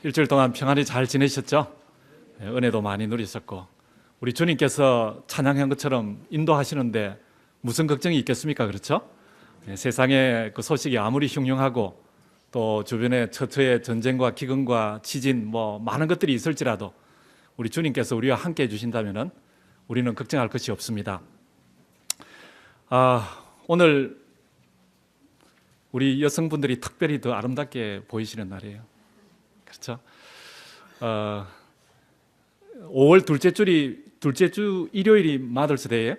일주일 동안 평안히 잘 지내셨죠? 은혜도 많이 누리셨고 우리 주님께서 찬양한 것처럼 인도하시는데 무슨 걱정이 있겠습니까? 그렇죠? 세상의 그 소식이 아무리 흉흉하고 또 주변에 처처의 전쟁과 기근과 지진 많은 것들이 있을지라도 우리 주님께서 우리와 함께 해주신다면 우리는 걱정할 것이 없습니다. 오늘 우리 여성분들이 특별히 더 아름답게 보이시는 날이에요. 그렇죠? 5월 둘째 주 일요일이 마더스데이예요.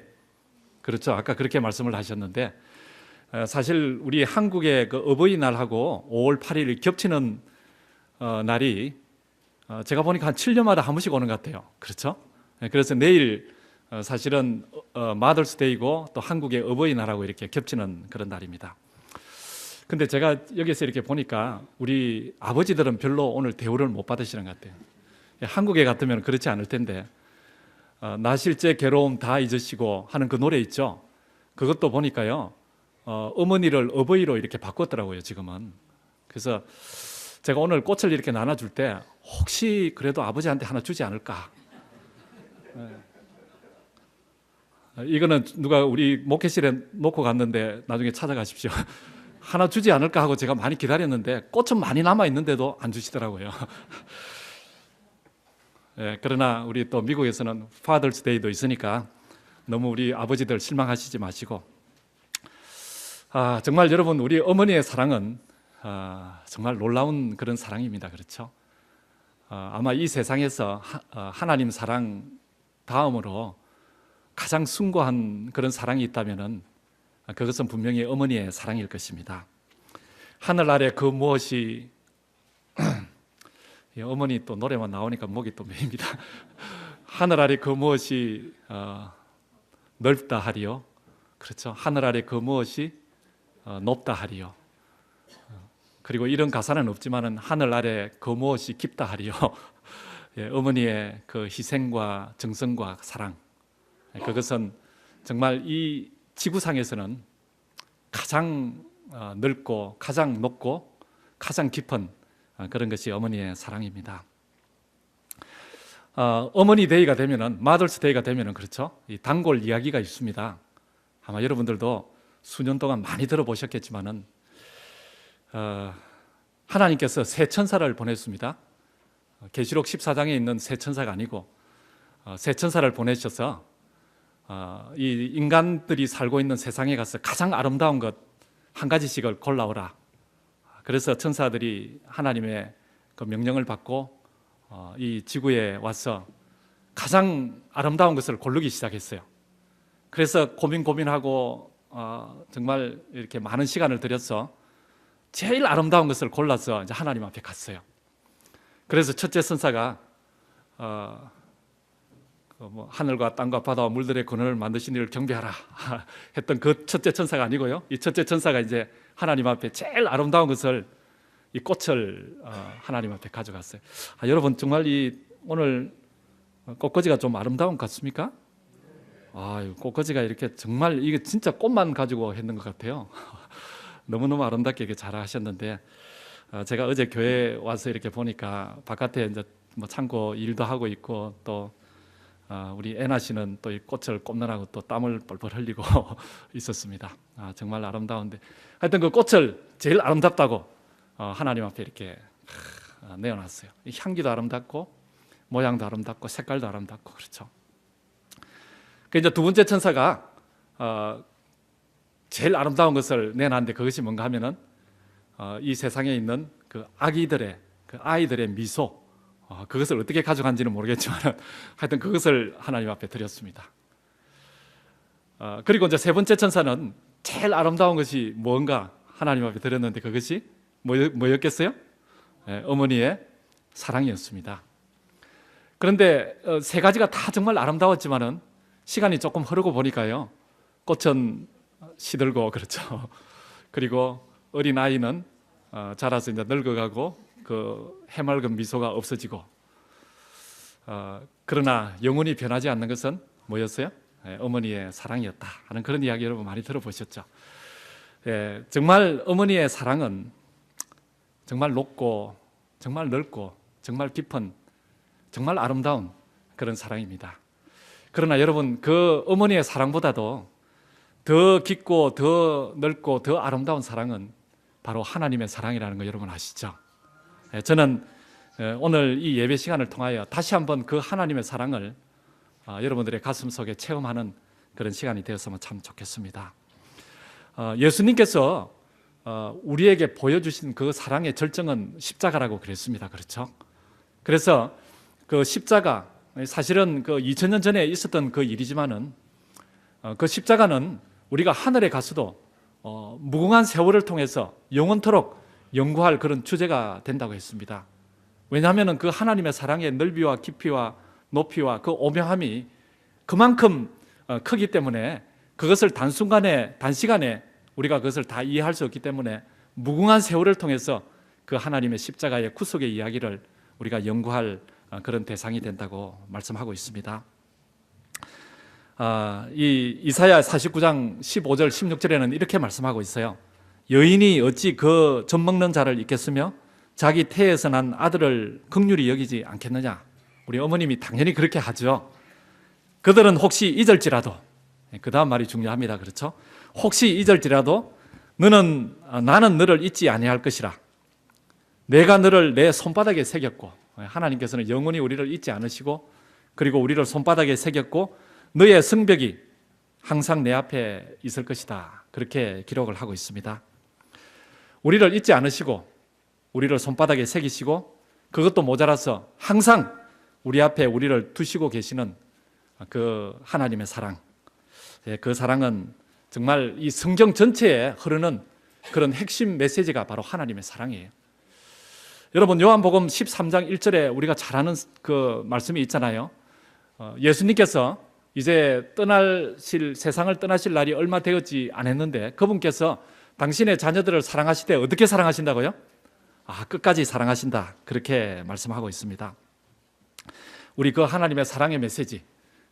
그렇죠? 아까 그렇게 말씀을 하셨는데 사실 우리 한국의 그 어버이날하고 5월 8일이 겹치는 날이 제가 보니까 한 7년마다 한 번씩 오는 것 같아요. 그렇죠? 그래서 내일 사실은 마더스데이고 또 한국의 어버이날하고 이렇게 겹치는 그런 날입니다. 근데 제가 여기서 이렇게 보니까 우리 아버지들은 별로 오늘 대우를 못 받으시는 것 같아요. 한국에 같으면 그렇지 않을 텐데 나 실제 괴로움 다 잊으시고 하는 그 노래 있죠. 그것도 보니까요 어머니를 어버이로 이렇게 바꿨더라고요 지금은. 그래서 제가 오늘 꽃을 이렇게 나눠줄 때 혹시 그래도 아버지한테 하나 주지 않을까. 이거는 누가 우리 목회실에 놓고 갔는데 나중에 찾아가십시오. 하나 주지 않을까 하고 제가 많이 기다렸는데 꽃은 많이 남아있는데도 안 주시더라고요. 그러나 우리 또 미국에서는 Father's Day도 있으니까 너무 우리 아버지들 실망하시지 마시고 정말 여러분 우리 어머니의 사랑은 정말 놀라운 그런 사랑입니다. 그렇죠? 아마 이 세상에서 하나님 사랑 다음으로 가장 숭고한 그런 사랑이 있다면은 그것은 분명히 어머니의 사랑일 것입니다. 하늘 아래 그 무엇이 어머니 또 노래만 나오니까 목이 또 메입니다. 하늘 아래 그 무엇이 넓다 하리요. 그렇죠. 하늘 아래 그 무엇이 높다 하리요. 그리고 이런 가사는 없지만은 하늘 아래 그 무엇이 깊다 하리요. 어머니의 그 희생과 정성과 사랑, 그것은 정말 이 지구상에서는 가장 넓고 가장 높고 가장 깊은 그런 것이 어머니의 사랑입니다. 어머니 데이가 되면은 마더스 데이가 되면은 그렇죠. 이 단골 이야기가 있습니다. 아마 여러분들도 수년 동안 많이 들어보셨겠지만은 하나님께서 새 천사를 보냈습니다. 계시록 14장에 있는 새 천사가 아니고 새 천사를 보내셔서 이 인간들이 살고 있는 세상에 가서 가장 아름다운 것 한 가지씩을 골라오라. 그래서 천사들이 하나님의 그 명령을 받고 이 지구에 와서 가장 아름다운 것을 고르기 시작했어요. 그래서 고민하고 정말 이렇게 많은 시간을 들여서 제일 아름다운 것을 골라서 이제 하나님 앞에 갔어요. 그래서 첫째 천사가 하늘과 땅과 바다와 물들의 근원을 만드신 이를 경배하라 했던 그 첫째 천사가 아니고요. 이 첫째 천사가 이제 하나님 앞에 제일 아름다운 것을 이 꽃을 하나님 앞에 가져갔어요. 여러분 정말 오늘 꽃꽂이가 좀 아름다운 것 같습니까? 꽃꽂이가 이렇게 정말 이게 진짜 꽃만 가지고 했는 것 같아요. 너무너무 아름답게 이렇게 잘 하셨는데 제가 어제 교회 와서 이렇게 보니까 바깥에 이제 창고 일도 하고 있고 또 우리 애나 씨는 또 이 꽃을 꼽느라고 또 땀을 뻘뻘 흘리고 있었습니다. 정말 아름다운데 하여튼 그 꽃을 제일 아름답다고 하나님 앞에 이렇게 내어놨어요. 향기도 아름답고 모양도 아름답고 색깔도 아름답고 그렇죠. 그 이제 두 번째 천사가 제일 아름다운 것을 내놨는데 그것이 뭔가 하면은 이 세상에 있는 그 아이들의 미소, 그것을 어떻게 가져간지는 모르겠지만 하여튼 그것을 하나님 앞에 드렸습니다. 그리고 이제 세 번째 천사는 제일 아름다운 것이 뭔가 하나님 앞에 드렸는데 그것이 뭐였겠어요? 어머니의 사랑이었습니다. 그런데 세 가지가 다 정말 아름다웠지만은 시간이 조금 흐르고 보니까요 꽃은 시들고 그렇죠. 그리고 어린 아이는 자라서 이제 늙어가고 그 해맑은 미소가 없어지고 그러나 영원히 변하지 않는 것은 뭐였어요? 어머니의 사랑이었다 하는 그런 이야기 여러분 많이 들어보셨죠? 정말 어머니의 사랑은 정말 높고 정말 넓고 정말 깊은 정말 아름다운 그런 사랑입니다. 그러나 여러분, 그 어머니의 사랑보다도 더 깊고 더 넓고 더 아름다운 사랑은 바로 하나님의 사랑이라는 거 여러분 아시죠? 저는 오늘 이 예배 시간을 통하여 다시 한번 그 하나님의 사랑을 여러분들의 가슴 속에 체험하는 그런 시간이 되었으면 참 좋겠습니다. 예수님께서 우리에게 보여주신 그 사랑의 절정은 십자가라고 그랬습니다. 그렇죠? 그래서 그 십자가, 사실은 그 2000년 전에 있었던 그 일이지만은 그 십자가는 우리가 하늘에 가서도 무궁한 세월을 통해서 영원토록 연구할 그런 주제가 된다고 했습니다. 왜냐하면 그 하나님의 사랑의 넓이와 깊이와 높이와 그 오묘함이 그만큼 크기 때문에 그것을 단시간에 우리가 그것을 다 이해할 수 없기 때문에 무궁한 세월을 통해서 그 하나님의 십자가의 구속의 이야기를 우리가 연구할 그런 대상이 된다고 말씀하고 있습니다. 이 이사야 49장 15절 16절에는 이렇게 말씀하고 있어요. 여인이 어찌 그 젖먹는 자를 잊겠으며 자기 태에서 난 아들을 긍휼히 여기지 않겠느냐. 우리 어머님이 당연히 그렇게 하죠. 그들은 혹시 잊을지라도, 그 다음 말이 중요합니다. 그렇죠? 혹시 잊을지라도 나는 너를 잊지 아니할 것이라. 내가 너를 내 손바닥에 새겼고, 하나님께서는 영원히 우리를 잊지 않으시고 그리고 우리를 손바닥에 새겼고 너의 성벽이 항상 내 앞에 있을 것이다. 그렇게 기록을 하고 있습니다. 우리를 잊지 않으시고 우리를 손바닥에 새기시고 그것도 모자라서 항상 우리 앞에 우리를 두시고 계시는 그 하나님의 사랑, 그 사랑은 정말 이 성경 전체에 흐르는 그런 핵심 메시지가 바로 하나님의 사랑이에요. 여러분, 요한복음 13장 1절에 우리가 잘 아는 그 말씀이 있잖아요. 예수님께서 이제 세상을 떠나실 날이 얼마 되었지 않았는데 그분께서 당신의 자녀들을 사랑하시되 어떻게 사랑하신다고요? 끝까지 사랑하신다. 그렇게 말씀하고 있습니다. 우리 그 하나님의 사랑의 메시지,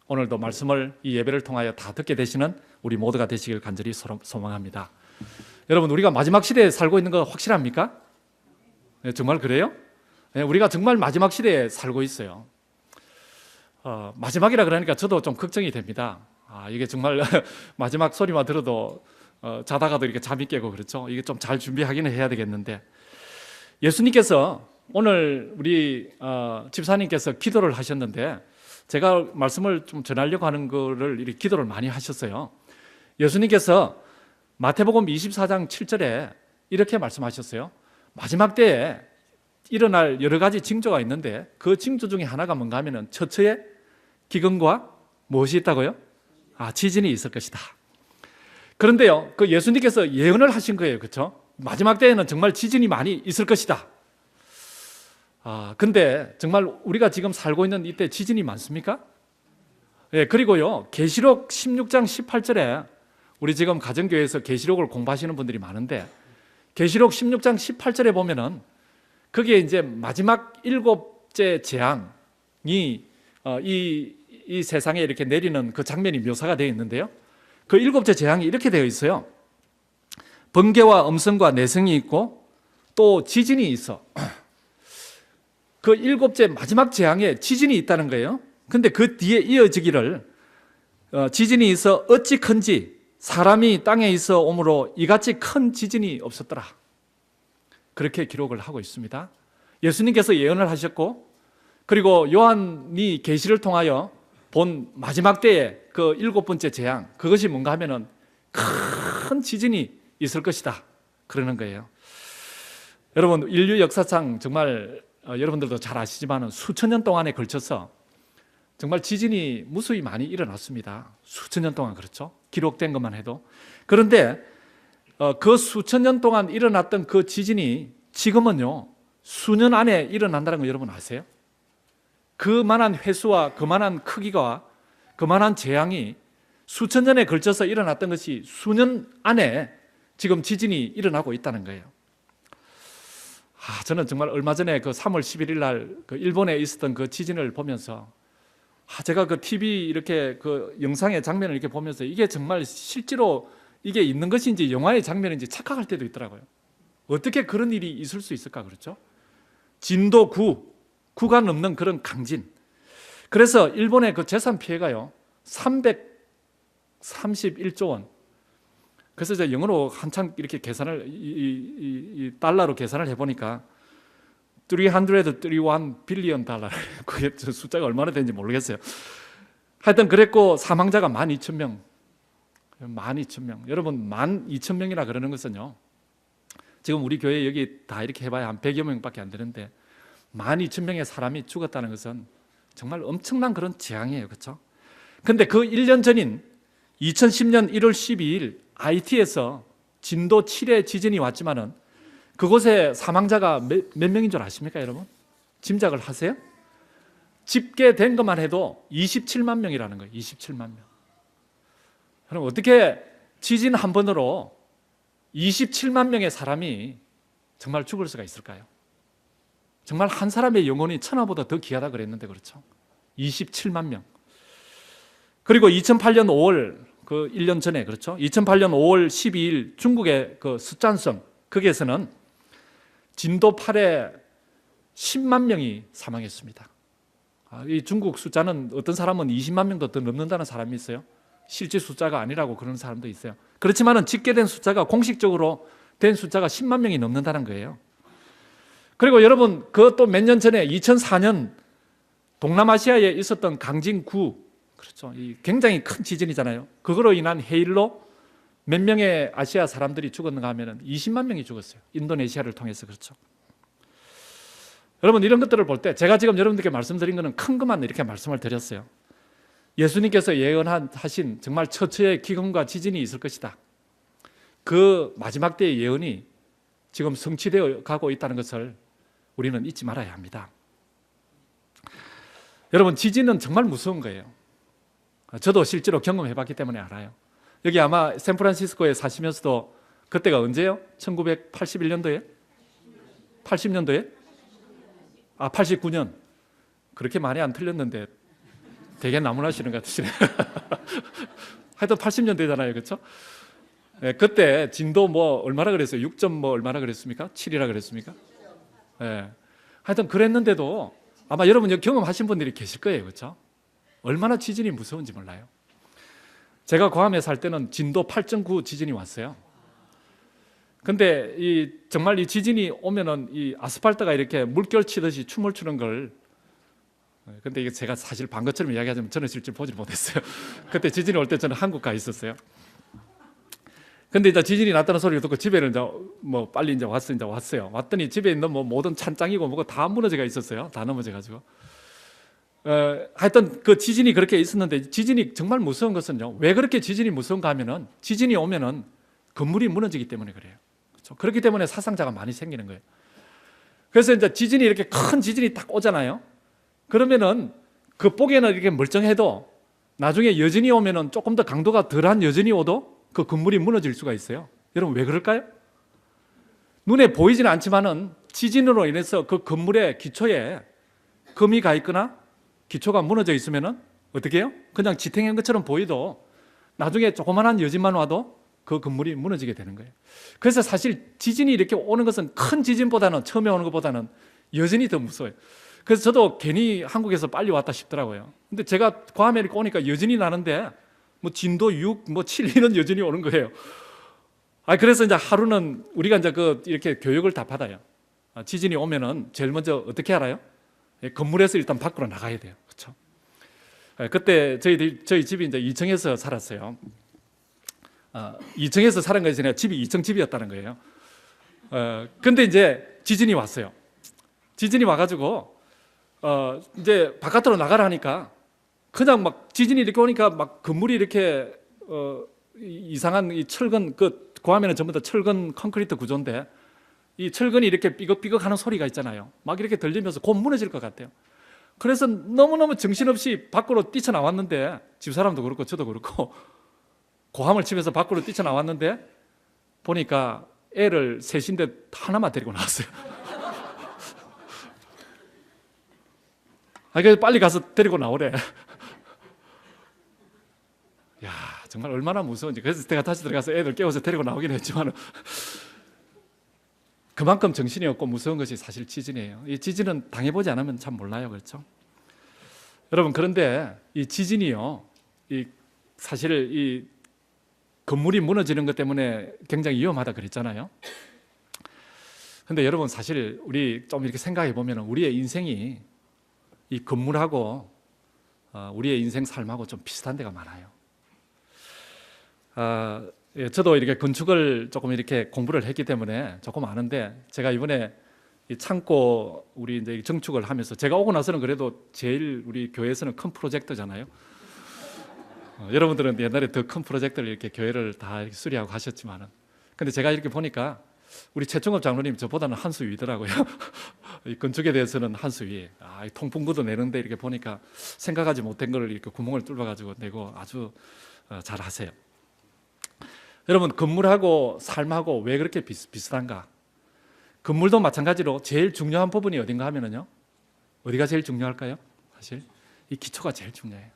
오늘도 말씀을 이 예배를 통하여 다 듣게 되시는 우리 모두가 되시길 간절히 소망합니다. 여러분, 우리가 마지막 시대에 살고 있는 거 확실합니까? 네, 정말 그래요? 네, 우리가 정말 마지막 시대에 살고 있어요. 마지막이라 그러니까 저도 좀 걱정이 됩니다. 이게 정말 마지막 소리만 들어도 자다가도 이렇게 잠이 깨고 그렇죠. 이게 좀 잘 준비하기는 해야 되겠는데, 예수님께서 오늘 우리 집사님께서 기도를 하셨는데 제가 말씀을 좀 전하려고 하는 거를 이렇게 기도를 많이 하셨어요. 예수님께서 마태복음 24장 7절에 이렇게 말씀하셨어요. 마지막 때에 일어날 여러 가지 징조가 있는데 그 징조 중에 하나가 뭔가 하면은 처처에 기근과 무엇이 있다고요? 지진이 있을 것이다. 그런데요, 그 예수님께서 예언을 하신 거예요. 그렇죠? 마지막 때에는 정말 지진이 많이 있을 것이다. 근데 정말 우리가 지금 살고 있는 이때 지진이 많습니까? 예, 그리고요, 계시록 16장 18절에 우리 지금 가정교회에서 계시록을 공부하시는 분들이 많은데 계시록 16장 18절에 보면은 그게 이제 마지막 일곱째 재앙이 이 세상에 이렇게 내리는 그 장면이 묘사가 되어 있는데요. 그 일곱째 재앙이 이렇게 되어 있어요. 번개와 음성과 내성이 있고 또 지진이 있어. 그 일곱째 마지막 재앙에 지진이 있다는 거예요. 근데 그 뒤에 이어지기를 지진이 있어 어찌 큰지 사람이 땅에 있어 오므로 이같이 큰 지진이 없었더라. 그렇게 기록을 하고 있습니다. 예수님께서 예언을 하셨고 그리고 요한이 계시를 통하여 본 마지막 때의 그 일곱 번째 재앙, 그것이 뭔가 하면은 큰 지진이 있을 것이다 그러는 거예요. 여러분, 인류 역사상 정말 여러분들도 잘 아시지만 수천 년 동안에 걸쳐서 정말 지진이 무수히 많이 일어났습니다. 수천 년 동안, 그렇죠? 기록된 것만 해도. 그런데 그 수천 년 동안 일어났던 그 지진이 지금은요 수년 안에 일어난다는 거 여러분 아세요? 그만한 횟수와 그만한 크기가 그만한 재앙이 수천 년에 걸쳐서 일어났던 것이 수년 안에 지금 지진이 일어나고 있다는 거예요. 저는 정말 얼마 전에 그 3월 11일 날 그 일본에 있었던 그 지진을 보면서 제가 그 TV 이렇게 그 영상의 장면을 이렇게 보면서 이게 정말 실제로 이게 있는 것인지 영화의 장면인지 착각할 때도 있더라고요. 어떻게 그런 일이 있을 수 있을까, 그렇죠? 진도 9가 넘는 그런 강진. 그래서 일본의 그 재산 피해가요 331조 원. 그래서 이제 영어로 한창 이렇게 계산을 이 달러로 계산을 해보니까 331 빌리언 달러. 그게 숫자가 얼마나 되는지 모르겠어요. 하여튼 그랬고 사망자가 12,000명. 12,000명. 여러분 12,000명이라 그러는 것은요. 지금 우리 교회 여기 다 이렇게 해봐야 한 100여 명밖에 안 되는데 12,000명의 사람이 죽었다는 것은 정말 엄청난 그런 재앙이에요. 그렇죠? 근데 그 1년 전인 2010년 1월 12일 IT에서 진도 7의 지진이 왔지만은 그곳에 사망자가 몇 명인 줄 아십니까, 여러분? 짐작을 하세요? 집계된 것만 해도 27만 명이라는 거예요. 27만 명. 그럼 어떻게 지진 한 번으로 27만 명의 사람이 정말 죽을 수가 있을까요? 정말 한 사람의 영혼이 천하보다 더 귀하다 그랬는데 그렇죠? 27만 명. 그리고 2008년 5월 그 1년 전에 그렇죠? 2008년 5월 12일 중국의 그 숫잔성 거기에서는 진도 8에 10만 명이 사망했습니다. 이 중국 숫자는 어떤 사람은 20만 명도 더 넘는다는 사람이 있어요. 실제 숫자가 아니라고 그러는 사람도 있어요. 그렇지만은 집계된 숫자가 공식적으로 된 숫자가 10만 명이 넘는다는 거예요. 그리고 여러분 그 또 몇 년 전에 2004년 동남아시아에 있었던 강진 9, 그렇죠. 이 굉장히 큰 지진이잖아요. 그거로 인한 해일로 몇 명의 아시아 사람들이 죽었는가 하면은 20만 명이 죽었어요. 인도네시아를 통해서. 그렇죠. 여러분 이런 것들을 볼 때 제가 지금 여러분들께 말씀드린 것은 큰 것만 이렇게 말씀을 드렸어요. 예수님께서 예언하신 정말 처처의 기근과 지진이 있을 것이다. 그 마지막 때의 예언이 지금 성취되어 가고 있다는 것을 우리는 잊지 말아야 합니다. 여러분 지진은 정말 무서운 거예요. 저도 실제로 경험해봤기 때문에 알아요. 여기 아마 샌프란시스코에 사시면서도 그때가 언제요? 1981년도에? 80년도에? 89년. 그렇게 많이 안 틀렸는데 되게 나무라시는 것 같으시네요. 하여튼 80년대잖아요. 그렇죠? 네, 그때 진도 뭐 얼마나 그랬어요? 6점 뭐 얼마나 그랬습니까? 7이라 그랬습니까? 네. 하여튼 그랬는데도 아마 여러분 여기 경험하신 분들이 계실 거예요. 그렇죠? 얼마나 지진이 무서운지 몰라요. 제가 괌에 살 때는 진도 8.9 지진이 왔어요. 근데 정말 이 지진이 오면은 이 아스팔트가 이렇게 물결 치듯이 춤을 추는 걸, 근데 이게 제가 사실 반 것처럼 이야기하자면 저는 실제 보지 못했어요. 그때 지진이 올 때 저는 한국 가 있었어요. 근데 이제 지진이 났다는 소리를 듣고 집에는 이제 뭐 빨리 이제 왔어요. 왔더니 집에 있는 뭐 모든 찬장이고 뭐가 다 무너져가 있었어요. 다 넘어져가지고. 하여튼 그 지진이 그렇게 있었는데 지진이 정말 무서운 것은요. 왜 그렇게 지진이 무서운가 하면은 지진이 오면은 건물이 무너지기 때문에 그래요. 그렇죠? 그렇기 때문에 사상자가 많이 생기는 거예요. 그래서 이제 지진이 이렇게 큰 지진이 딱 오잖아요. 그러면은 그 보기에는 이렇게 멀쩡해도 나중에 여진이 오면은 조금 더 강도가 덜한 여진이 오도 그 건물이 무너질 수가 있어요. 여러분 왜 그럴까요? 눈에 보이지는 않지만은 지진으로 인해서 그 건물의 기초에 금이 가 있거나 기초가 무너져 있으면은 어떻게 해요? 그냥 지탱한 것처럼 보이도 나중에 조그만한 여진만 와도 그 건물이 무너지게 되는 거예요. 그래서 사실 지진이 이렇게 오는 것은 큰 지진보다는 처음에 오는 것보다는 여진이 더 무서워요. 그래서 저도 괜히 한국에서 빨리 왔다 싶더라고요. 근데 제가 괌에 이렇게 오니까 여진이 나는데 뭐 진도 6, 뭐 7 이런 여진이 오는 거예요. 그래서 이제 하루는 우리가 이제 이렇게 교육을 다 받아요. 지진이 오면은 제일 먼저 어떻게 알아요? 건물에서 일단 밖으로 나가야 돼요. 그렇죠? 그때 저희 집이 이제 2층에서 살았어요. 2층에서 살은 것이 아니라 집이 2층 집이었다는 거예요. 근데 이제 지진이 왔어요. 지진이 와가지고 이제 바깥으로 나가라니까 그냥 막 지진이 이렇게 오니까 막 건물이 이렇게 이상한 이 철근 괌에는 전부 다 철근 콘크리트 구조인데 이 철근이 이렇게 삐걱삐걱 하는 소리가 있잖아요. 막 이렇게 들리면서 곧 무너질 것 같아요. 그래서 너무너무 정신없이 밖으로 뛰쳐나왔는데 집사람도 그렇고 저도 그렇고 고함을 치면서 밖으로 뛰쳐나왔는데 보니까 애를 셋인데 하나만 데리고 나왔어요. 그래서 빨리 가서 데리고 나오래. 야, 정말 얼마나 무서운지. 그래서 제가 다시 들어가서 애들 깨워서 데리고 나오긴 했지만 그만큼 정신이 없고 무서운 것이 사실 지진이에요. 이 지진은 당해보지 않으면 참 몰라요, 그렇죠? 여러분, 그런데 이 지진이요, 사실 이 건물이 무너지는 것 때문에 굉장히 위험하다 그랬잖아요. 근데 여러분, 사실 우리 좀 이렇게 생각해 보면 우리의 인생이 이 건물하고 우리의 인생 삶하고 좀 비슷한 데가 많아요. 예, 저도 이렇게 건축을 조금 이렇게 공부를 했기 때문에 조금 아는데, 제가 이번에 이 창고 우리 이제 정축을 하면서, 제가 오고 나서는 그래도 제일 우리 교회에서는 큰 프로젝트잖아요. 여러분들은 옛날에 더 큰 프로젝트를 이렇게 교회를 다 이렇게 수리하고 하셨지만은, 근데 제가 이렇게 보니까 우리 최충업 장로님 저보다는 한 수 위더라고요. 이 건축에 대해서는 한 수 위. 이 통풍구도 내는데 이렇게 보니까 생각하지 못한 거를 이렇게 구멍을 뚫어가지고 내고 아주 잘 하세요. 여러분, 건물하고 삶하고 왜 그렇게 비슷한가? 건물도 마찬가지로 제일 중요한 부분이 어딘가 하면은요, 어디가 제일 중요할까요? 사실 이 기초가 제일 중요해요.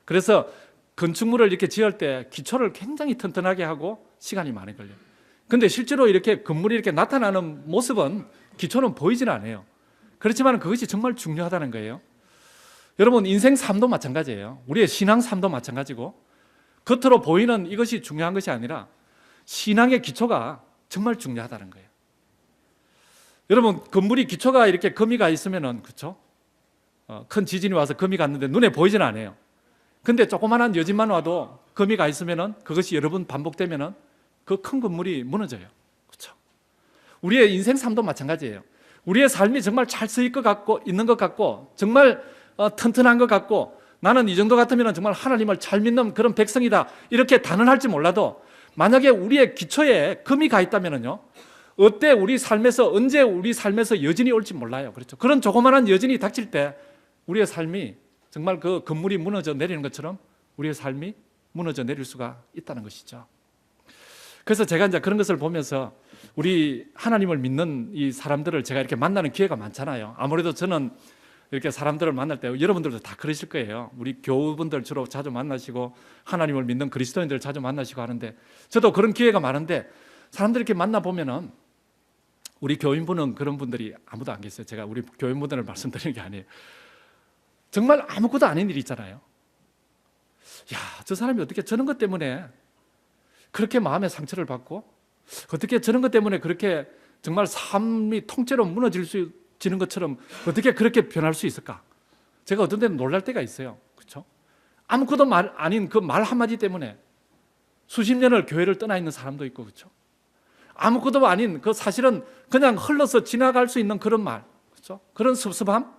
그래서 건축물을 이렇게 지을 때 기초를 굉장히 튼튼하게 하고 시간이 많이 걸려요. 근데 실제로 이렇게 건물이 이렇게 나타나는 모습은 기초는 보이진 않아요. 그렇지만 그것이 정말 중요하다는 거예요. 여러분, 인생 삶도 마찬가지예요. 우리의 신앙 삶도 마찬가지고, 겉으로 보이는 이것이 중요한 것이 아니라 신앙의 기초가 정말 중요하다는 거예요. 여러분, 건물이 기초가 이렇게 거미가 있으면은, 그렇죠? 큰 지진이 와서 거미가 왔는데 눈에 보이진 않아요. 근데 조그만한 여진만 와도 거미가 있으면은, 그것이 여러 번 반복되면은 그 큰 건물이 무너져요. 그렇죠? 우리의 인생 삶도 마찬가지예요. 우리의 삶이 정말 잘 쓰일 것 같고, 있는 것 같고, 정말 튼튼한 것 같고, 나는 이 정도 같으면 정말 하나님을 잘 믿는 그런 백성이다, 이렇게 단언할지 몰라도, 만약에 우리의 기초에 금이 가 있다면요, 어때 우리 삶에서, 언제 우리 삶에서 여진이 올지 몰라요. 그렇죠? 그런 조그마한 여진이 닥칠 때 우리의 삶이 정말 그 건물이 무너져 내리는 것처럼 우리의 삶이 무너져 내릴 수가 있다는 것이죠. 그래서 제가 이제 그런 것을 보면서 우리 하나님을 믿는 이 사람들을 제가 이렇게 만나는 기회가 많잖아요. 아무래도 저는 이렇게 사람들을 만날 때, 여러분들도 다 그러실 거예요. 우리 교우분들 주로 자주 만나시고 하나님을 믿는 그리스도인들 자주 만나시고 하는데, 저도 그런 기회가 많은데, 사람들 이렇게 만나보면은 우리 교인분은 그런 분들이 아무도 안 계세요. 제가 우리 교인분들을 말씀드리는 게 아니에요. 정말 아무것도 아닌 일이 있잖아요. 야, 저 사람이 어떻게 저런 것 때문에 그렇게 마음의 상처를 받고, 어떻게 저런 것 때문에 그렇게 정말 삶이 통째로 무너지는 것처럼 어떻게 그렇게 변할 수 있을까? 제가 어떤 때는 놀랄 때가 있어요. 그렇죠? 아무것도 아닌 그 말 한마디 때문에 수십 년을 교회를 떠나 있는 사람도 있고, 그렇죠? 아무것도 아닌 그 사실은 그냥 흘러서 지나갈 수 있는 그런 말, 그렇죠? 그런 섭섭함,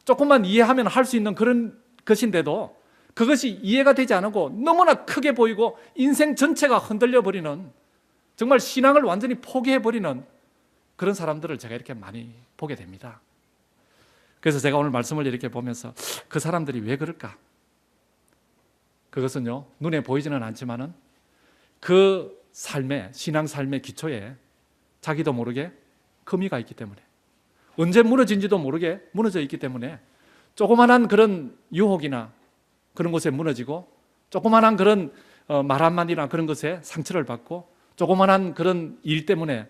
조금만 이해하면 할 수 있는 그런 것인데도 그것이 이해가 되지 않고 너무나 크게 보이고 인생 전체가 흔들려 버리는, 정말 신앙을 완전히 포기해 버리는 그런 사람들을 제가 이렇게 많이 보게 됩니다. 그래서 제가 오늘 말씀을 이렇게 보면서 그 사람들이 왜 그럴까? 그것은요, 눈에 보이지는 않지만은 그 삶의, 신앙 삶의 기초에 자기도 모르게 금이가 있기 때문에, 언제 무너진지도 모르게 무너져 있기 때문에, 조그만한 그런 유혹이나 그런 곳에 무너지고, 조그만한 그런 말 한마디나 그런 것에 상처를 받고, 조그만한 그런 일 때문에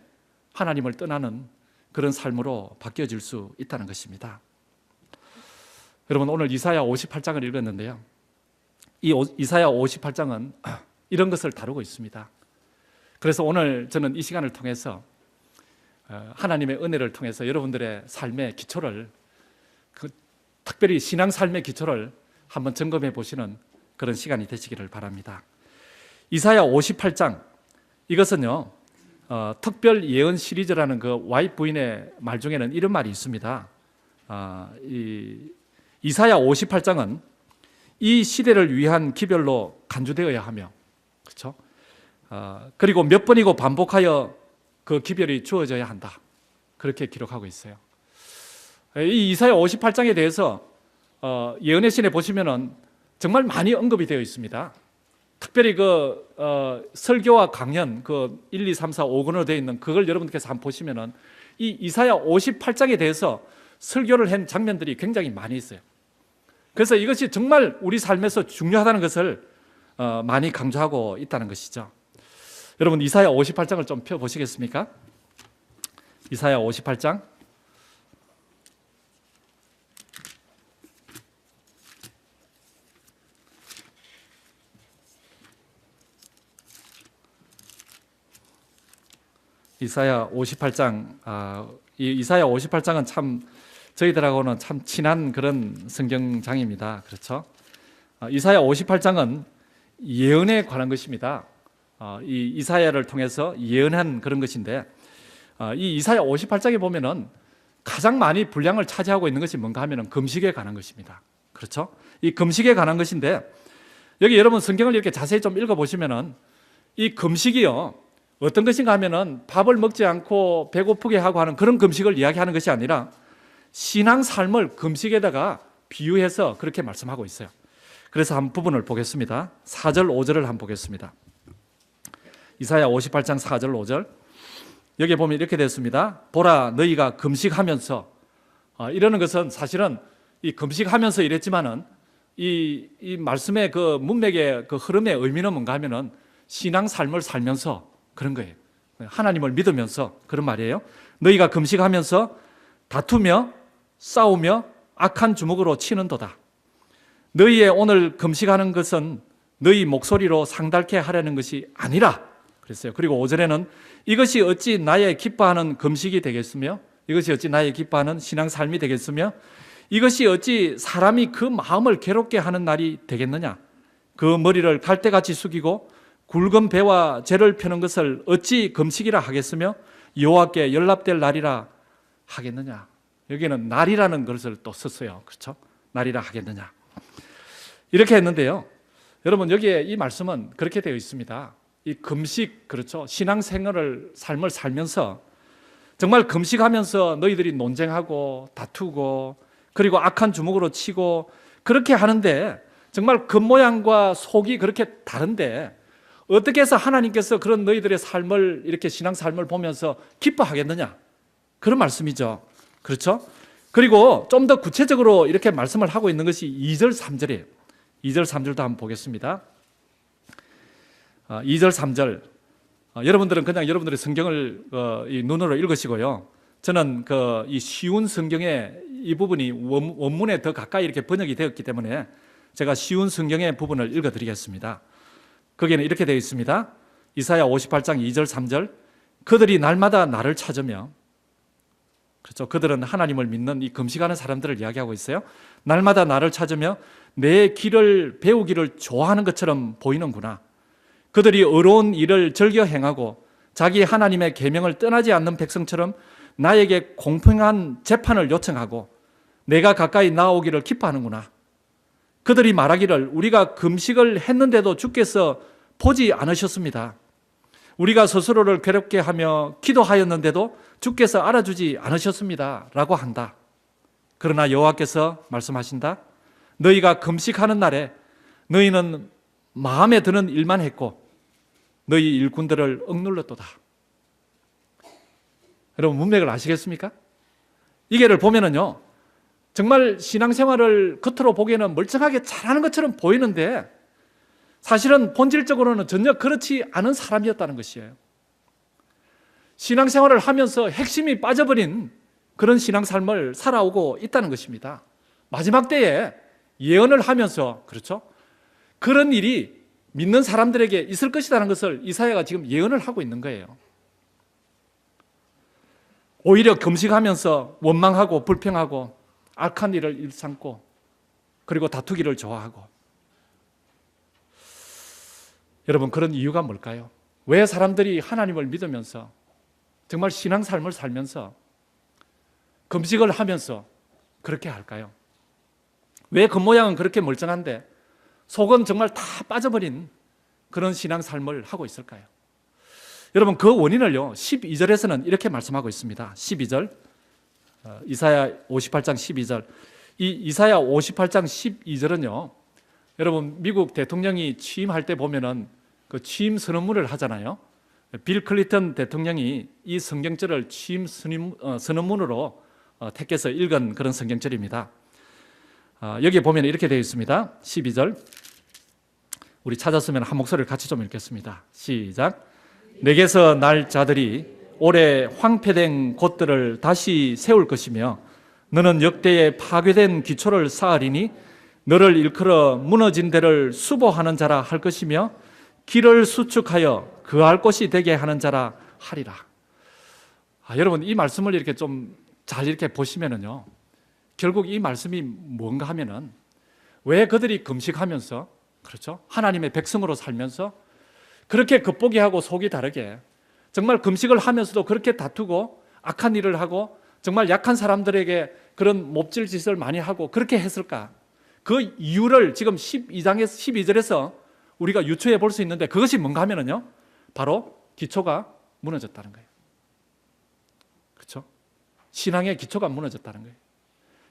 하나님을 떠나는 그런 삶으로 바뀌어질 수 있다는 것입니다. 여러분, 오늘 이사야 58장을 읽었는데요, 이 이사야 58장은 이런 것을 다루고 있습니다. 그래서 오늘 저는 이 시간을 통해서 하나님의 은혜를 통해서 여러분들의 삶의 기초를, 특별히 신앙 삶의 기초를 한번 점검해 보시는 그런 시간이 되시기를 바랍니다. 이사야 58장, 이것은요, 특별 예언 시리즈라는 그 와이프 부인의 말 중에는 이런 말이 있습니다. 이사야 58장은 이 시대를 위한 기별로 간주되어야 하며, 그렇죠? 그리고 몇 번이고 반복하여 그 기별이 주어져야 한다, 그렇게 기록하고 있어요. 이 이사야 58장에 대해서 예언의 신에 보시면은 정말 많이 언급이 되어 있습니다. 특별히 그 설교와 강연 그 1, 2, 3, 4, 5권으로 되어 있는 그걸 여러분께서 한번 보시면은 이 이사야 58장에 대해서 설교를 한 장면들이 굉장히 많이 있어요. 그래서 이것이 정말 우리 삶에서 중요하다는 것을 많이 강조하고 있다는 것이죠. 여러분, 이사야 58장을 좀 펴보시겠습니까? 이사야 58장 이사야 58장 이 이사야 58장은 참 저희들하고는 참 친한 그런 성경장입니다. 그렇죠? 이사야 58장은 예언에 관한 것입니다. 이 이사야를 통해서 예언한 그런 것인데 이 이사야 58장에 보면은 가장 많이 분량을 차지하고 있는 것이 뭔가 하면은 금식에 관한 것입니다. 그렇죠? 이 금식에 관한 것인데 여기 여러분 성경을 이렇게 자세히 좀 읽어보시면은 이 금식이요 어떤 것인가 하면은 밥을 먹지 않고 배고프게 하고 하는 그런 금식을 이야기하는 것이 아니라 신앙 삶을 금식에다가 비유해서 그렇게 말씀하고 있어요. 그래서 한 부분을 보겠습니다. 4절 5절을 한번 보겠습니다. 이사야 58장 4절 5절 여기 보면 이렇게 됐습니다. 보라 너희가 금식하면서 이러는 것은 사실은 이 금식하면서 이랬지만은 이 말씀의 그 문맥의 그 흐름의 의미는 뭔가 하면은 신앙 삶을 살면서 그런 거예요. 하나님을 믿으면서 그런 말이에요. 너희가 금식하면서 다투며 싸우며 악한 주먹으로 치는도다. 너희의 오늘 금식하는 것은 너희 목소리로 상달케 하려는 것이 아니라 그랬어요. 그리고 5절에는 이것이 어찌 나의 기뻐하는 금식이 되겠으며 이것이 어찌 나의 기뻐하는 신앙 삶이 되겠으며 이것이 어찌 사람이 그 마음을 괴롭게 하는 날이 되겠느냐. 그 머리를 갈대같이 숙이고 굵은 배와 재를 펴는 것을 어찌 금식이라 하겠으며 여호와께 연락될 날이라 하겠느냐. 여기는 날이라는 것을 또 썼어요. 그렇죠? 날이라 하겠느냐. 이렇게 했는데요. 여러분 여기에 이 말씀은 그렇게 되어 있습니다. 이 금식 그렇죠? 신앙생활을 삶을 살면서 정말 금식하면서 너희들이 논쟁하고 다투고 그리고 악한 주먹으로 치고 그렇게 하는데 정말 겉모양과 속이 그렇게 다른데 어떻게 해서 하나님께서 그런 너희들의 삶을 이렇게 신앙 삶을 보면서 기뻐하겠느냐? 그런 말씀이죠. 그렇죠? 그리고 좀 더 구체적으로 이렇게 말씀을 하고 있는 것이 2절 3절이에요. 2절 3절도 한번 보겠습니다. 2절 3절 여러분들은 그냥 여러분들의 성경을 눈으로 읽으시고요. 저는 이 쉬운 성경의 이 부분이 원문에 더 가까이 이렇게 번역이 되었기 때문에 제가 쉬운 성경의 부분을 읽어드리겠습니다. 거기에는 이렇게 되어 있습니다. 이사야 58장 2절 3절 그들이 날마다 나를 찾으며 그렇죠. 그들은 하나님을 믿는 이 금식하는 사람들을 이야기하고 있어요. 날마다 나를 찾으며 내 길을 배우기를 좋아하는 것처럼 보이는구나. 그들이 의로운 일을 즐겨 행하고 자기 하나님의 계명을 떠나지 않는 백성처럼 나에게 공평한 재판을 요청하고 내가 가까이 나오기를 기뻐하는구나. 그들이 말하기를 우리가 금식을 했는데도 주께서 보지 않으셨습니다. 우리가 스스로를 괴롭게 하며 기도하였는데도 주께서 알아주지 않으셨습니다. 라고 한다. 그러나 여호와께서 말씀하신다. 너희가 금식하는 날에 너희는 마음에 드는 일만 했고 너희 일꾼들을 억눌렀도다. 여러분 문맥을 아시겠습니까? 이게를 보면은요 정말 신앙생활을 겉으로 보기에는 멀쩡하게 잘하는 것처럼 보이는데 사실은 본질적으로는 전혀 그렇지 않은 사람이었다는 것이에요. 신앙생활을 하면서 핵심이 빠져버린 그런 신앙삶을 살아오고 있다는 것입니다. 마지막 때에 예언을 하면서 그렇죠? 그런 일이 믿는 사람들에게 있을 것이라는 것을 이사야가 지금 예언을 하고 있는 거예요. 오히려 금식하면서 원망하고 불평하고 악한 일을 일삼고 그리고 다투기를 좋아하고 여러분 그런 이유가 뭘까요? 왜 사람들이 하나님을 믿으면서 정말 신앙 삶을 살면서 금식을 하면서 그렇게 할까요? 왜 겉모양은 그렇게 멀쩡한데 속은 정말 다 빠져버린 그런 신앙 삶을 하고 있을까요? 여러분 그 원인을요 12절에서는 이렇게 말씀하고 있습니다. 12절 이사야 58장 12절 이 이사야 58장 12절은요 여러분 미국 대통령이 취임할 때 보면은 그 취임 선언문을 하잖아요. 빌 클린턴 대통령이 이 성경절을 취임 선언문으로 택해서 읽은 그런 성경절입니다. 여기 보면 이렇게 되어 있습니다. 12절 우리 찾았으면 한 목소리를 같이 좀 읽겠습니다. 시작. 내게서 날 자들이 오래 황폐된 곳들을 다시 세울 것이며 너는 역대의 파괴된 기초를 쌓으리니 너를 일컬어 무너진 데를 수보하는 자라 할 것이며 길을 수축하여 그할 곳이 되게 하는 자라 하리라. 여러분 이 말씀을 이렇게 좀 잘 이렇게 보시면은요, 결국 이 말씀이 뭔가 하면은 왜 그들이 금식하면서, 그렇죠? 하나님의 백성으로 살면서 그렇게 겉보기하고 속이 다르게 정말 금식을 하면서도 그렇게 다투고 악한 일을 하고 정말 약한 사람들에게 그런 몹질 짓을 많이 하고 그렇게 했을까? 그 이유를 지금 12절에서 우리가 유추해 볼 수 있는데 그것이 뭔가 하면은요, 바로 기초가 무너졌다는 거예요. 그렇죠? 신앙의 기초가 무너졌다는 거예요.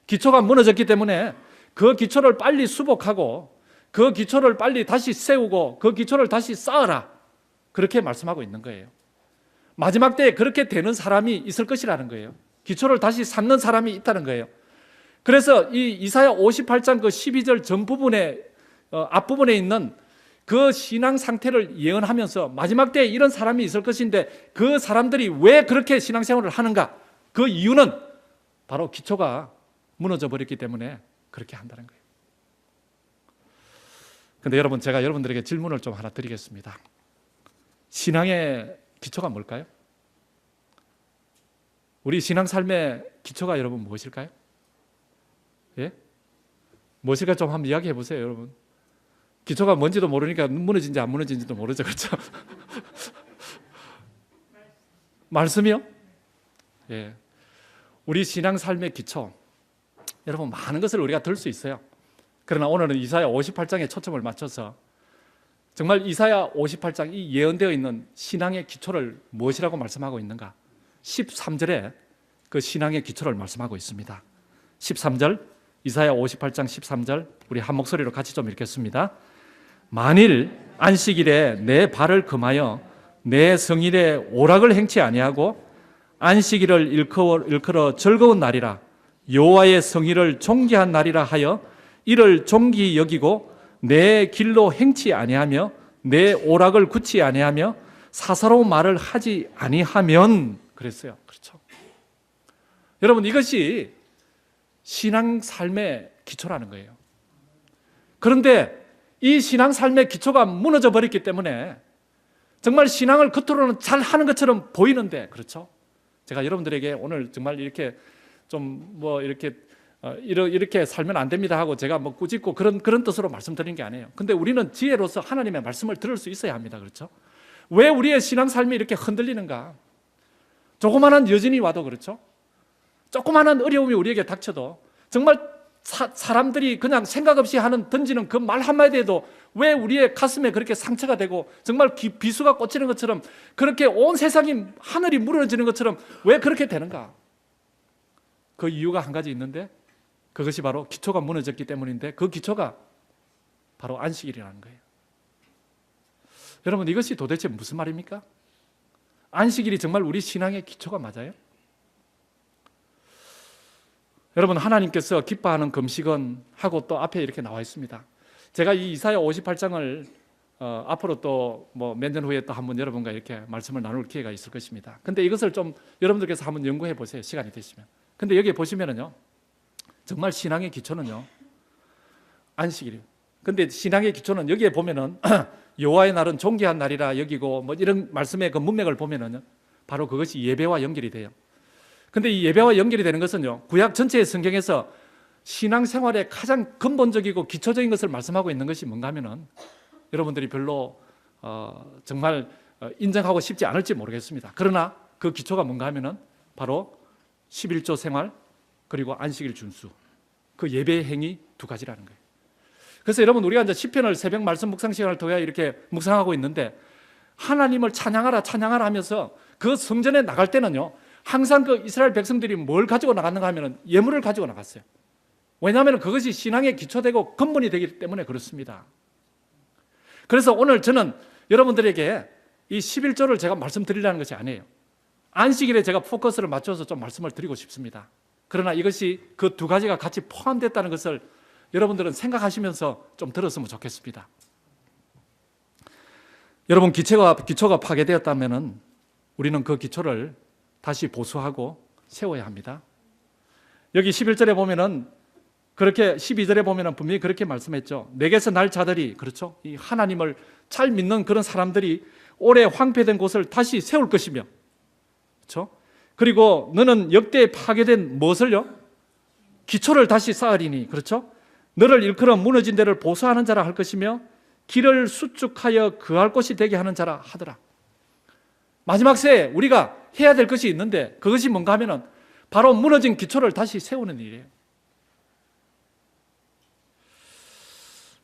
기초가 무너졌기 때문에 그 기초를 빨리 수복하고 그 기초를 빨리 다시 세우고 그 기초를 다시 쌓아라, 그렇게 말씀하고 있는 거예요. 마지막 때에 그렇게 되는 사람이 있을 것이라는 거예요. 기초를 다시 쌓는 사람이 있다는 거예요. 그래서 이 이사야 58장 그 12절 전 부분에 앞부분에 있는 그 신앙 상태를 예언하면서 마지막 때에 이런 사람이 있을 것인데 그 사람들이 왜 그렇게 신앙생활을 하는가? 그 이유는 바로 기초가 무너져 버렸기 때문에 그렇게 한다는 거예요. 근데 여러분, 제가 여러분들에게 질문을 좀 하나 드리겠습니다. 신앙의 기초가 뭘까요? 우리 신앙 삶의 기초가 여러분 무엇일까요? 예? 무엇일까 좀 한번 이야기해 보세요, 여러분. 기초가 뭔지도 모르니까 무너진지 안 무너진지도 모르죠, 그렇죠? 말씀이요? 예. 우리 신앙 삶의 기초, 여러분 많은 것을 우리가 들 수 있어요. 그러나 오늘은 이사야 58장에 초점을 맞춰서 정말 이사야 58장 이 예언되어 있는 신앙의 기초를 무엇이라고 말씀하고 있는가? 13절에 그 신앙의 기초를 말씀하고 있습니다. 13절, 이사야 58장 13절 우리 한 목소리로 같이 좀 읽겠습니다. 만일 안식일에 내 발을 금하여 내 성일에 오락을 행치 아니하고 안식일을 일컬어 즐거운 날이라 여호와의 성일을 존귀한 날이라 하여 이를 존귀 여기고 내 길로 행치 아니하며 내 오락을 굳지 아니하며 사사로운 말을 하지 아니하면, 그랬어요. 그렇죠? 여러분 이것이 신앙 삶의 기초라는 거예요. 그런데 이 신앙 삶의 기초가 무너져 버렸기 때문에 정말 신앙을 겉으로는 잘 하는 것처럼 보이는데, 그렇죠? 제가 여러분들에게 오늘 정말 이렇게 좀 뭐 이렇게 살면 안 됩니다 하고 제가 뭐 꾸짖고 그런 뜻으로 말씀드리는 게 아니에요. 근데 우리는 지혜로서 하나님의 말씀을 들을 수 있어야 합니다. 그렇죠? 왜 우리의 신앙 삶이 이렇게 흔들리는가? 조그마한 여진이 와도, 그렇죠? 조그마한 어려움이 우리에게 닥쳐도 정말 사람들이 그냥 생각 없이 던지는 그 말 한마디에도 왜 우리의 가슴에 그렇게 상처가 되고 정말 비수가 꽂히는 것처럼 그렇게 온 세상이 하늘이 무너지는 것처럼 왜 그렇게 되는가? 그 이유가 한 가지 있는데 그것이 바로 기초가 무너졌기 때문인데 그 기초가 바로 안식일이라는 거예요. 여러분 이것이 도대체 무슨 말입니까? 안식일이 정말 우리 신앙의 기초가 맞아요? 여러분 하나님께서 기뻐하는 금식은 하고 또 앞에 이렇게 나와 있습니다. 제가 이 이사야 58장을 앞으로 또 뭐 몇 년 후에 또 한번 여러분과 이렇게 말씀을 나눌 기회가 있을 것입니다. 근데 이것을 좀 여러분들께서 한번 연구해 보세요. 시간이 되시면. 근데 여기 보시면은요, 정말 신앙의 기초는요, 안식일이에요. 근데 신앙의 기초는 여기에 보면은 여호와의 날은 존귀한 날이라 여기고 뭐 이런 말씀의 그 문맥을 보면은요, 바로 그것이 예배와 연결이 돼요. 근데 이 예배와 연결이 되는 것은요, 구약 전체의 성경에서 신앙생활의 가장 근본적이고 기초적인 것을 말씀하고 있는 것이 뭔가 하면은 여러분들이 별로 정말 인정하고 싶지 않을지 모르겠습니다. 그러나 그 기초가 뭔가 하면은 바로 11조 생활 그리고 안식일 준수, 그 예배의 행위 두 가지라는 거예요. 그래서 여러분 우리가 이제 시편을 새벽 말씀 묵상 시간을 통해 이렇게 묵상하고 있는데 하나님을 찬양하라 찬양하라 하면서 그 성전에 나갈 때는요, 항상 그 이스라엘 백성들이 뭘 가지고 나갔는가 하면 예물을 가지고 나갔어요. 왜냐하면 그것이 신앙의 기초되고 근본이 되기 때문에 그렇습니다. 그래서 오늘 저는 여러분들에게 이 11조를 제가 말씀드리려는 것이 아니에요. 안식일에 제가 포커스를 맞춰서 좀 말씀을 드리고 싶습니다. 그러나 이것이 그 두 가지가 같이 포함됐다는 것을 여러분들은 생각하시면서 좀 들었으면 좋겠습니다. 여러분 기초가 파괴되었다면은 우리는 그 기초를 다시 보수하고 세워야 합니다. 여기 11절에 보면은 그렇게 12절에 보면은 분명히 그렇게 말씀했죠. 내게서 날 자들이, 그렇죠? 이 하나님을 잘 믿는 그런 사람들이 오래 황폐된 곳을 다시 세울 것이며, 그렇죠? 그리고 너는 역대 파괴된 무엇을요? 기초를 다시 쌓으리니, 그렇죠? 너를 일컬어 무너진 데를 보수하는 자라 할 것이며 길을 수축하여 거할 곳이 되게 하는 자라 하더라. 마지막 새에 우리가 해야 될 것이 있는데 그것이 뭔가 하면은 바로 무너진 기초를 다시 세우는 일이에요.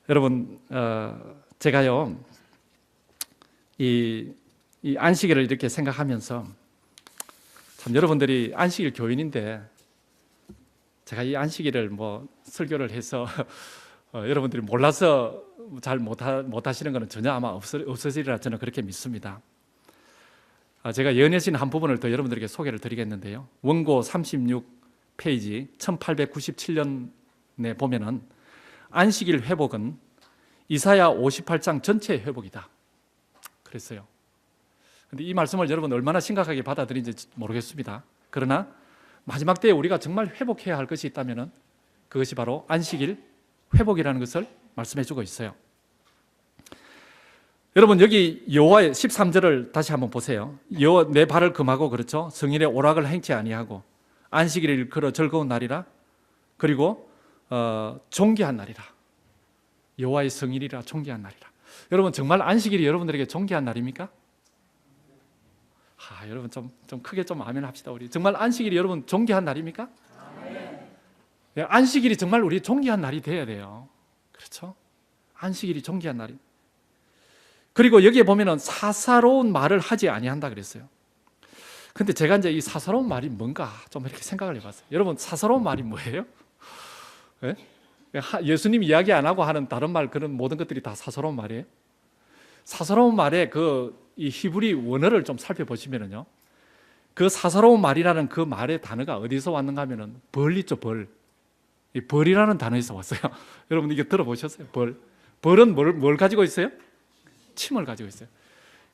여러분, 제가요 이 안식일을 이렇게 생각하면서 참 여러분들이 안식일 교인인데 제가 이 안식일을 뭐 설교를 해서 여러분들이 몰라서 잘 못하시는 것은 전혀 아마 없으리라 저는 그렇게 믿습니다. 제가 연해진 한 부분을 더 여러분들에게 소개를 드리겠는데요. 원고 36페이지 1897년에 보면은 안식일 회복은 이사야 58장 전체의 회복이다 그랬어요. 그런데 이 말씀을 여러분 얼마나 심각하게 받아들인지 모르겠습니다. 그러나 마지막 때에 우리가 정말 회복해야 할 것이 있다면 그것이 바로 안식일 회복이라는 것을 말씀해주고 있어요. 여러분 여기 여호와의 13절을 다시 한번 보세요. 여호와 내 발을 금하고, 그렇죠? 성일의 오락을 행치 아니하고 안식일을 일컬어 즐거운 날이라, 그리고 존귀한 날이라. 여호와의 성일이라 존귀한 날이라. 여러분 정말 안식일이 여러분들에게 존귀한 날입니까? 여러분 좀 크게 좀 아멘 합시다. 우리 정말 안식일이 여러분 존귀한 날입니까? 네, 안식일이 정말 우리 존귀한 날이 돼야 돼요. 그렇죠? 안식일이 존귀한 날이. 그리고 여기에 보면은 사사로운 말을 하지 아니한다 그랬어요. 근데 제가 이제 이 사사로운 말이 뭔가 좀 이렇게 생각을 해봤어요. 여러분 사사로운 말이 뭐예요? 네? 예수님 이야기 안 하고 하는 다른 말, 그런 모든 것들이 다 사사로운 말이에요. 사사로운 말의 이 히브리 원어를 좀 살펴보시면은요, 그 사사로운 말이라는 그 말의 단어가 어디서 왔는가 하면은 벌 있죠, 벌. 이 벌이라는 단어에서 왔어요. 여러분 이게 들어보셨어요? 벌. 벌은 뭘 가지고 있어요? 침을 가지고 있어요.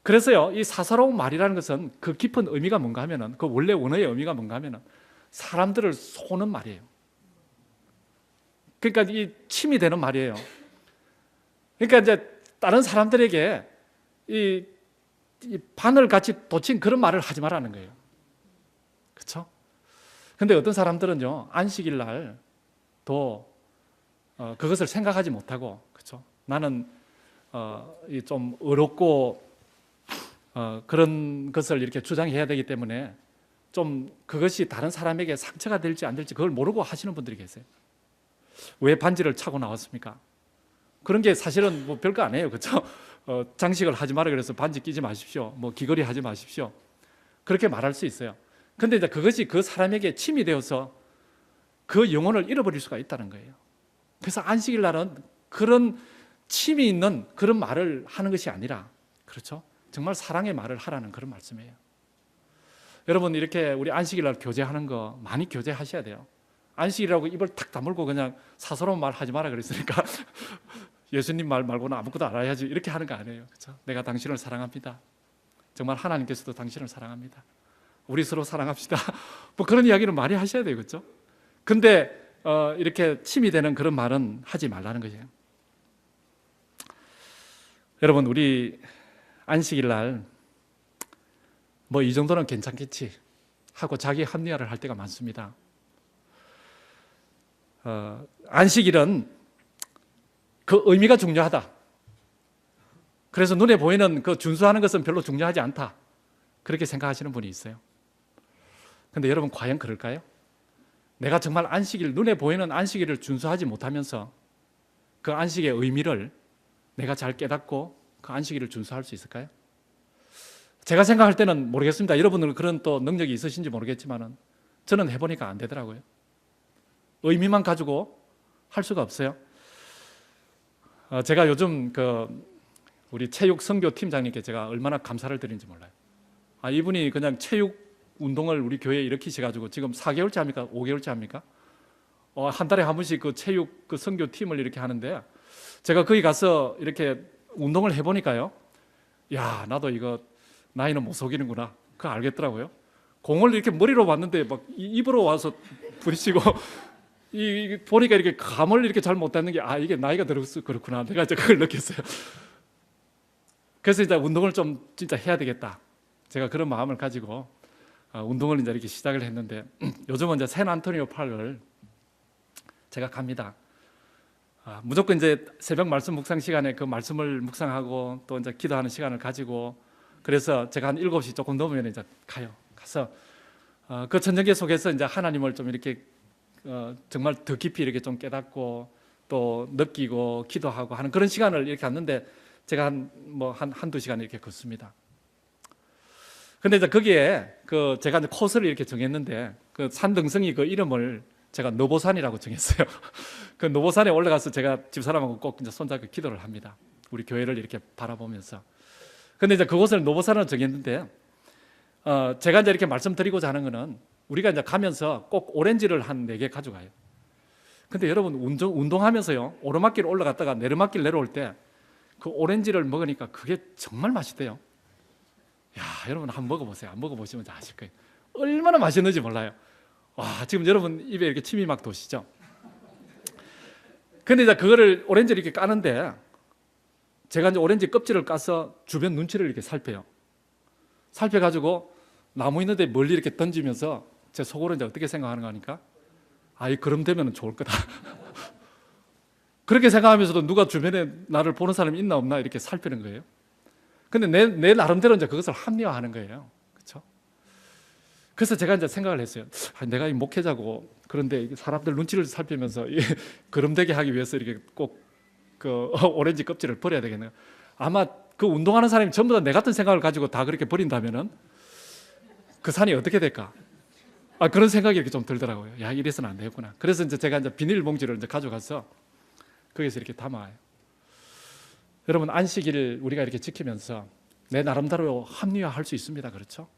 그래서요, 이 사사로운 말이라는 것은 그 깊은 의미가 뭔가 하면은, 그 원래 원어의 의미가 뭔가 하면은 사람들을 쏘는 말이에요. 그러니까 이 침이 되는 말이에요. 그러니까 이제 다른 사람들에게 이 바늘같이 돋친 그런 말을 하지 말라는 거예요. 그렇죠? 근데 어떤 사람들은요, 안식일 날도 그것을 생각하지 못하고, 그렇죠? 나는 좀 어렵고 그런 것을 이렇게 주장해야 되기 때문에 좀 그것이 다른 사람에게 상처가 될지 안 될지 그걸 모르고 하시는 분들이 계세요. 왜 반지를 차고 나왔습니까? 그런 게 사실은 뭐 별거 아니에요, 그렇죠? 장식을 하지 마라 그래서 반지 끼지 마십시오, 뭐 귀걸이 하지 마십시오, 그렇게 말할 수 있어요. 근데 이제 그것이 그 사람에게 침이 되어서 그 영혼을 잃어버릴 수가 있다는 거예요. 그래서 안식일 날은 그런 침이 있는 그런 말을 하는 것이 아니라, 그렇죠? 정말 사랑의 말을 하라는 그런 말씀이에요. 여러분 이렇게 우리 안식일 날 교제하는 거 많이 교제하셔야 돼요. 안식일이라고 입을 탁 다물고 그냥 사사로운 말 하지 마라 그랬으니까 예수님 말 말고는 아무것도 알아야지 이렇게 하는 거 아니에요. 그렇죠? 내가 당신을 사랑합니다. 정말 하나님께서도 당신을 사랑합니다. 우리 서로 사랑합시다. 뭐 그런 이야기를 많이 하셔야 돼요. 그렇죠? 근데 이렇게 침이 되는 그런 말은 하지 말라는 거예요. 여러분 우리 안식일 날 뭐 이 정도는 괜찮겠지 하고 자기 합리화를 할 때가 많습니다. 안식일은 그 의미가 중요하다. 그래서 눈에 보이는 그 준수하는 것은 별로 중요하지 않다. 그렇게 생각하시는 분이 있어요. 근데 여러분 과연 그럴까요? 내가 정말 안식일, 눈에 보이는 안식일을 준수하지 못하면서 그 안식의 의미를 내가 잘 깨닫고 그 안식일을 준수할 수 있을까요? 제가 생각할 때는 모르겠습니다. 여러분들은 그런 또 능력이 있으신지 모르겠지만은 저는 해보니까 안 되더라고요. 의미만 가지고 할 수가 없어요. 제가 요즘 우리 체육 선교 팀장님께 제가 얼마나 감사를 드리는지 몰라요. 이분이 그냥 체육 운동을 우리 교회에 일으키셔가지고 지금 4개월째 합니까? 5개월째 합니까? 한 달에 한 번씩 그 체육 그 선교 팀을 이렇게 하는데, 제가 거기 가서 이렇게 운동을 해보니까요, 야 나도 이거 나이는 못 속이는구나. 그거 알겠더라고요. 공을 이렇게 머리로 맞는데 막 입으로 와서 부딪히고 보니까 이렇게 감을 이렇게 잘 못 닿는 게 이게 나이가 들어서 그렇구나. 내가 이제 그걸 느꼈어요. 그래서 이제 운동을 좀 진짜 해야 되겠다. 제가 그런 마음을 가지고 운동을 이제 이렇게 시작을 했는데 요즘은 이제 샌안토니오 파크를 제가 갑니다. 무조건 이제 새벽 말씀 묵상 시간에 그 말씀을 묵상하고 또 이제 기도하는 시간을 가지고 그래서 제가 한 7시 조금 넘으면 이제 가요. 가서 그 천정계 속에서 이제 하나님을 좀 이렇게 정말 더 깊이 이렇게 좀 깨닫고 또 느끼고 기도하고 하는 그런 시간을 이렇게 갖는데 제가 한두 시간 이렇게 걷습니다. 근데 이제 거기에 제가 이제 코스를 이렇게 정했는데 그 산등성이 그 이름을 제가 너보산이라고 정했어요. 그 너보산에 올라가서 제가 집사람하고 꼭 이제 손잡고 기도를 합니다. 우리 교회를 이렇게 바라보면서. 근데 이제 그곳을 너보산으로 정했는데 제가 이제 이렇게 말씀드리고자 하는 거는 우리가 이제 가면서 꼭 오렌지를 한 4개 가져가요. 근데 여러분 운동하면서요 오르막길 올라갔다가 내리막길 내려올 때 그 오렌지를 먹으니까 그게 정말 맛있대요. 야, 여러분 한번 먹어보세요. 안 먹어보시면 아실 거예요. 얼마나 맛있는지 몰라요. 와, 지금 여러분 입에 이렇게 침이 막 도시죠. 근데 이제 그거를 오렌지를 이렇게 까는데 제가 이제 오렌지 껍질을 까서 주변 눈치를 이렇게 살펴요. 살펴가지고 나무 있는데 멀리 이렇게 던지면서 제 속으로 이제 어떻게 생각하는 거니까 그럼 되면 좋을 거다. 그렇게 생각하면서도 누가 주변에 나를 보는 사람이 있나 없나 이렇게 살피는 거예요. 근데 내 나름대로 이제 그것을 합리화하는 거예요. 그렇죠? 그래서 제가 이제 생각을 했어요. 내가 이 목회자고 그런데 사람들 눈치를 살피면서 거름되게 하기 위해서 이렇게 꼭 그 오렌지 껍질을 버려야 되겠네요. 아마 그 운동하는 사람이 전부 다 내 같은 생각을 가지고 다 그렇게 버린다면은 그 산이 어떻게 될까? 그런 생각이 이렇게 좀 들더라고요. 야, 이래서는 안 되겠구나. 그래서 이제 제가 이제 비닐봉지를 이제 가져가서 거기서 이렇게 담아요. 여러분 안식일을 우리가 이렇게 지키면서 내 나름대로 합리화할 수 있습니다. 그렇죠?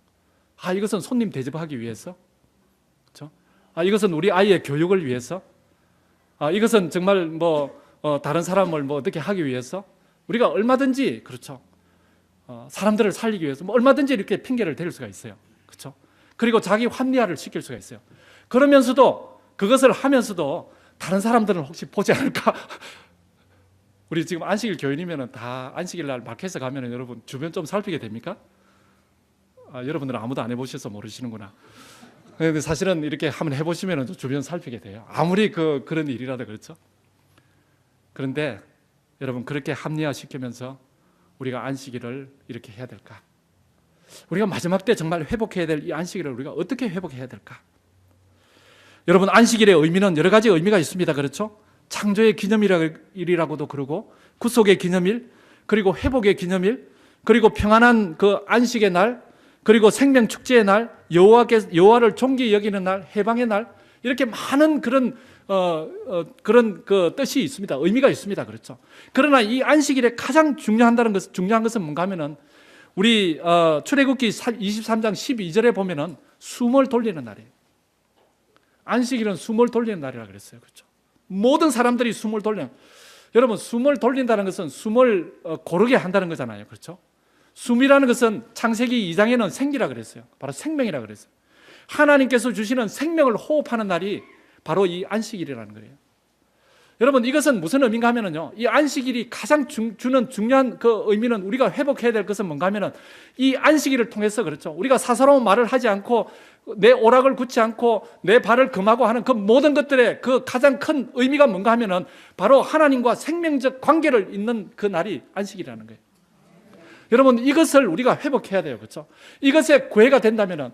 이것은 손님 대접하기 위해서, 그렇죠? 이것은 우리 아이의 교육을 위해서, 이것은 정말 다른 사람을 어떻게 하기 위해서 우리가 얼마든지 그렇죠? 사람들을 살리기 위해서 얼마든지 이렇게 핑계를 댈 수가 있어요. 그렇죠? 그리고 자기 합리화를 시킬 수가 있어요. 그러면서도 그것을 하면서도 다른 사람들은 혹시 보지 않을까? 우리 지금 안식일 교인이면 다 안식일 날 마켓에 가면 여러분 주변 좀 살피게 됩니까? 여러분들은 아무도 안 해보셔서 모르시는구나. 근데 사실은 이렇게 한번 해보시면 주변 살피게 돼요. 아무리 그런 일이라도 그렇죠. 그런데 여러분 그렇게 합리화시키면서 우리가 안식일을 이렇게 해야 될까? 우리가 마지막 때 정말 회복해야 될 이 안식일을 우리가 어떻게 회복해야 될까? 여러분 안식일의 의미는 여러 가지 의미가 있습니다. 그렇죠? 창조의 기념일이라고도 그러고 구속의 기념일, 그리고 회복의 기념일, 그리고 평안한 그 안식의 날, 그리고 생명 축제의 날, 여호와를 존귀히 여기는 날, 해방의 날, 이렇게 많은 그런 그 뜻이 있습니다. 의미가 있습니다. 그렇죠? 그러나 이 안식일에 가장 중요한 것은 뭔가 하면은 우리 출애굽기 23장 12절에 보면은 숨을 돌리는 날이에요. 안식일은 숨을 돌리는 날이라 그랬어요. 그렇죠? 모든 사람들이 숨을 돌려. 여러분 숨을 돌린다는 것은 숨을 고르게 한다는 거잖아요. 그렇죠? 숨이라는 것은 창세기 2장에는 생기라 그랬어요. 바로 생명이라 그랬어요. 하나님께서 주시는 생명을 호흡하는 날이 바로 이 안식일이라는 거예요. 여러분 이것은 무슨 의미인가 하면은요, 이 안식일이 가장 주는 중요한 그 의미는 우리가 회복해야 될 것은 뭔가 하면은 이 안식일을 통해서 그렇죠. 우리가 사사로운 말을 하지 않고 내 오락을 굳지 않고 내 발을 금하고 하는 그 모든 것들의 그 가장 큰 의미가 뭔가 하면은 바로 하나님과 생명적 관계를 잇는 그 날이 안식일이라는 거예요. 여러분 이것을 우리가 회복해야 돼요. 그렇죠? 이것에 구애가 된다면은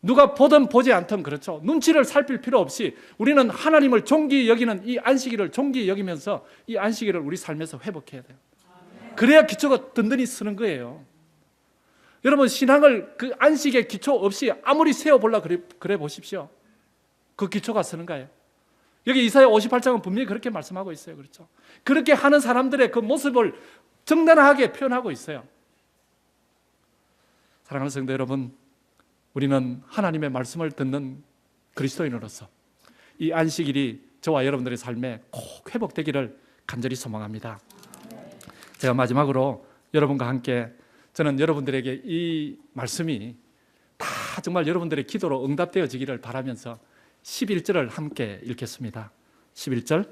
누가 보든 보지 않든 그렇죠. 눈치를 살필 필요 없이 우리는 하나님을 존귀히 여기는 이 안식일을 존귀히 여기면서 이 안식일을 우리 삶에서 회복해야 돼요. 그래야 기초가 든든히 서는 거예요. 여러분 신앙을 그 안식의 기초 없이 아무리 세워보려 그래 보십시오. 그 기초가 서는가요? 여기 이사야 58장은 분명히 그렇게 말씀하고 있어요. 그렇죠? 그렇게 하는 사람들의 그 모습을 정당하게 표현하고 있어요. 사랑하는 성도 여러분, 우리는 하나님의 말씀을 듣는 그리스도인으로서 이 안식일이 저와 여러분들의 삶에 꼭 회복되기를 간절히 소망합니다. 제가 마지막으로 여러분과 함께 저는 여러분들에게 이 말씀이 다 정말 여러분들의 기도로 응답되어지기를 바라면서 11절을 함께 읽겠습니다. 11절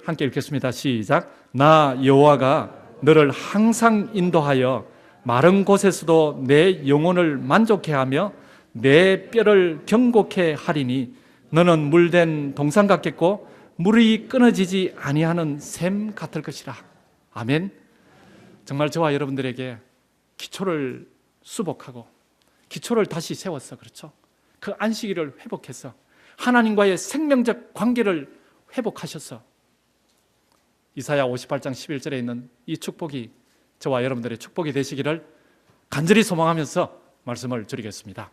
함께 읽겠습니다. 시작. 나 여호와가 너를 항상 인도하여 마른 곳에서도 내 영혼을 만족해 하며 내 뼈를 경고케 하리니 너는 물된 동산 같겠고 물이 끊어지지 아니하는 샘 같을 것이라. 아멘. 정말 저와 여러분들에게 기초를 수복하고 기초를 다시 세워서, 그렇죠, 그 안식일을 회복해서 하나님과의 생명적 관계를 회복하셔서 이사야 58장 11절에 있는 이 축복이 저와 여러분들의 축복이 되시기를 간절히 소망하면서 말씀을 드리겠습니다.